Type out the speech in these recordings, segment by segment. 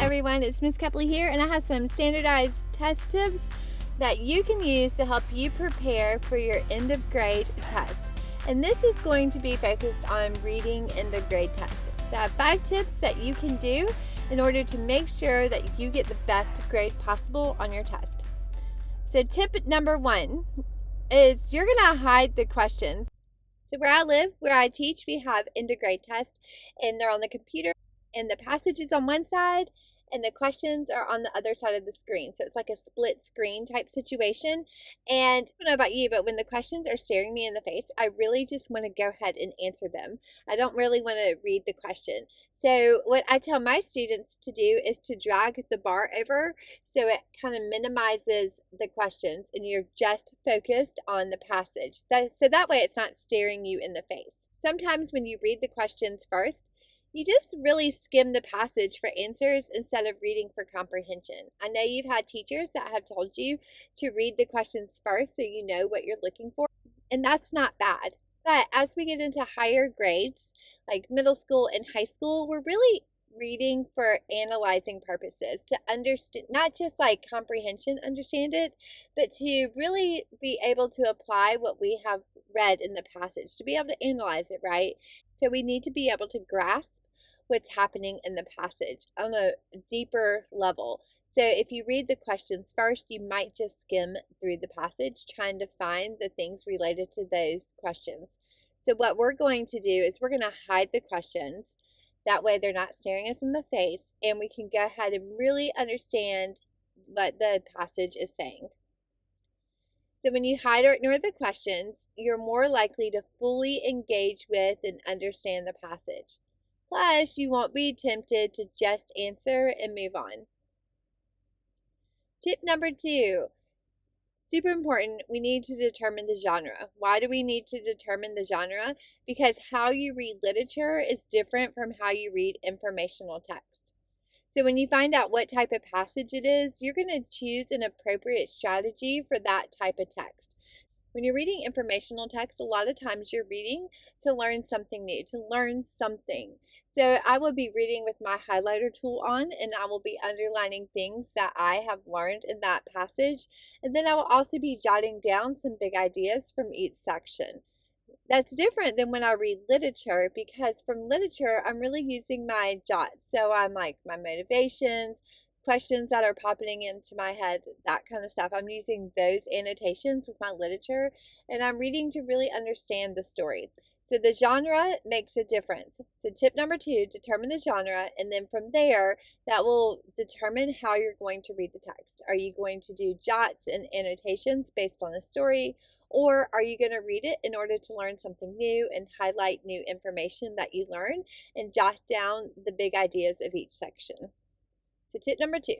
everyone, it's Miss Kepley here, and I have some standardized test tips that you can use to help you prepare for your end of grade test. And this is going to be focused on reading end of grade test. So I have 5 tips that you can do in order to make sure that you get the best grade possible on your test. So tip number 1 is you're going to hide the questions. So where I live, where I teach, we have end of grade tests, and they're on the computer, and the passage is on one side and the questions are on the other side of the screen. So it's like a split screen type situation. And I don't know about you, but when the questions are staring me in the face, I really just want to go ahead and answer them. I don't really want to read the question. So what I tell my students to do is to drag the bar over so it kind of minimizes the questions and you're just focused on the passage. So that way it's not staring you in the face. Sometimes when you read the questions first, you just really skim the passage for answers instead of reading for comprehension. I know you've had teachers that have told you to read the questions first so you know what you're looking for, and that's not bad. But as we get into higher grades, like middle school and high school, we're really reading for analyzing purposes, to understand, not just like comprehension, understand it, but to really be able to apply what we have read in the passage, to be able to analyze it, right? So we need to be able to grasp what's happening in the passage on a deeper level. So if you read the questions first, you might just skim through the passage trying to find the things related to those questions. So what we're going to do is we're going to hide the questions. That way they're not staring us in the face, and we can go ahead and really understand what the passage is saying. So when you hide or ignore the questions, you're more likely to fully engage with and understand the passage. Plus, you won't be tempted to just answer and move on. Tip number 2, super important, we need to determine the genre. Why do we need to determine the genre? Because how you read literature is different from how you read informational text. So when you find out what type of passage it is, you're going to choose an appropriate strategy for that type of text. When you're reading informational text, a lot of times you're reading to learn something new, to learn something. So I will be reading with my highlighter tool on, and I will be underlining things that I have learned in that passage. And then I will also be jotting down some big ideas from each section. That's different than when I read literature, because from literature, I'm really using my jots. So I'm like my motivations, questions that are popping into my head, that kind of stuff. I'm using those annotations with my literature, and I'm reading to really understand the story. So the genre makes a difference. So tip number 2, determine the genre, and then from there, that will determine how you're going to read the text. Are you going to do jots and annotations based on the story, or are you going to read it in order to learn something new and highlight new information that you learn and jot down the big ideas of each section? So tip number 2.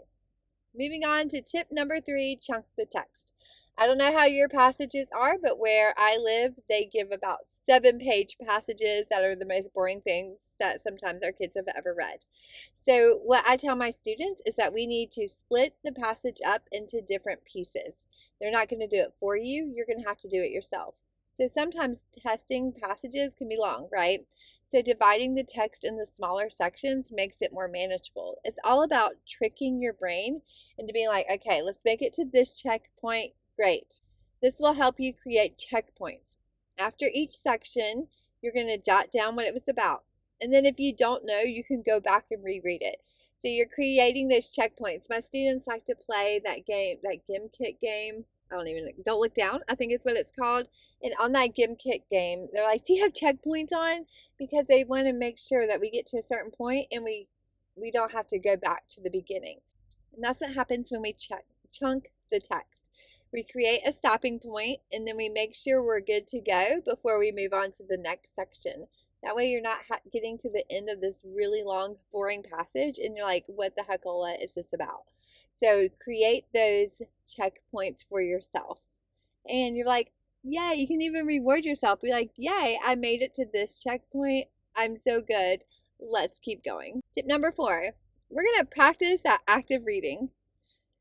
Moving on to tip number 3, chunk the text. I don't know how your passages are, but where I live, they give about 7-page passages that are the most boring things that sometimes our kids have ever read. So what I tell my students is that we need to split the passage up into different pieces. They're not going to do it for you. You're going to have to do it yourself. So sometimes testing passages can be long, right? So dividing the text into smaller sections makes it more manageable. It's all about tricking your brain into being like, okay, let's make it to this checkpoint. Great. This will help you create checkpoints. After each section, you're going to jot down what it was about. And then if you don't know, you can go back and reread it. So you're creating those checkpoints. My students like to play that game, that Gimkit game. Don't look down, I think is what it's called. And on that Gimkit game, they're like, do you have checkpoints on? Because they want to make sure that we get to a certain point and we don't have to go back to the beginning. And that's what happens when we chunk the text. We create a stopping point, and then we make sure we're good to go before we move on to the next section. That way you're not getting to the end of this really long, boring passage, and you're like, what the heckola is this about? So create those checkpoints for yourself. And you're like, yay, you can even reward yourself. Be like, yay, I made it to this checkpoint. I'm so good. Let's keep going. Tip number 4, we're going to practice that active reading.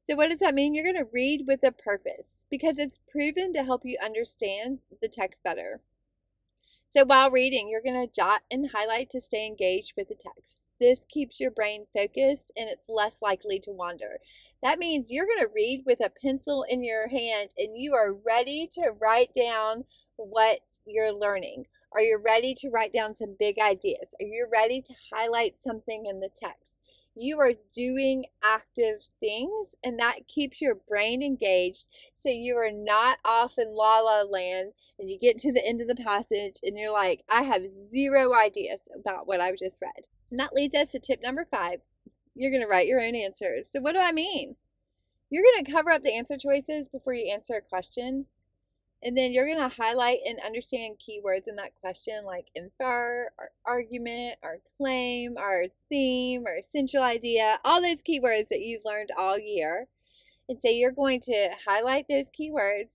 So what does that mean? You're going to read with a purpose, because it's proven to help you understand the text better. So while reading, you're going to jot and highlight to stay engaged with the text. This keeps your brain focused and it's less likely to wander. That means you're going to read with a pencil in your hand and you are ready to write down what you're learning. Are you ready to write down some big ideas? Are you ready to highlight something in the text? You are doing active things, and that keeps your brain engaged so you are not off in la la land and you get to the end of the passage and you're like, I have zero ideas about what I've just read. And that leads us to tip number 5. You're going to write your own answers. So what do I mean? You're going to cover up the answer choices before you answer a question. And then you're going to highlight and understand keywords in that question like infer, or argument, or claim, or theme, or essential idea, all those keywords that you've learned all year. And so you're going to highlight those keywords,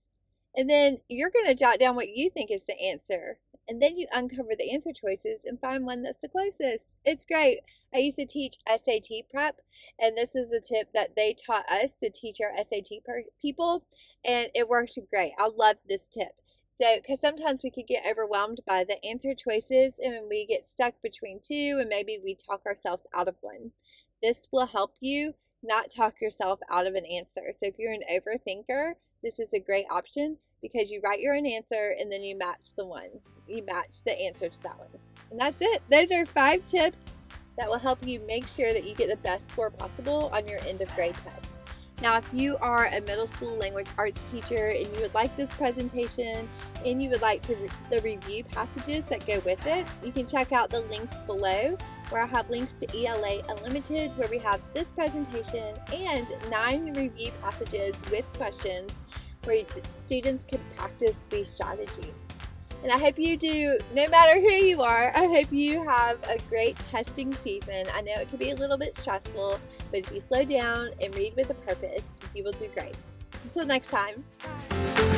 and then you're going to jot down what you think is the answer. And then you uncover the answer choices and find one that's the closest. It's great. I used to teach SAT prep, and this is a tip that they taught us to teach our SAT people, and it worked great. I love this tip. So, because sometimes we could get overwhelmed by the answer choices and we get stuck between two, and maybe we talk ourselves out of one. This will help you not talk yourself out of an answer. So if you're an overthinker, this is a great option because you write your own answer and then you match the answer to that one. And that's it. Those are 5 tips that will help you make sure that you get the best score possible on your end of grade test. Now, if you are a middle school language arts teacher and you would like this presentation and you would like the review passages that go with it, you can check out the links below where I have links to ELA Unlimited, where we have this presentation and 9 review passages with questions where students can practice these strategies. And I hope you do, no matter who you are, I hope you have a great testing season. I know it can be a little bit stressful, but if you slow down and read with a purpose, you will do great. Until next time. Bye.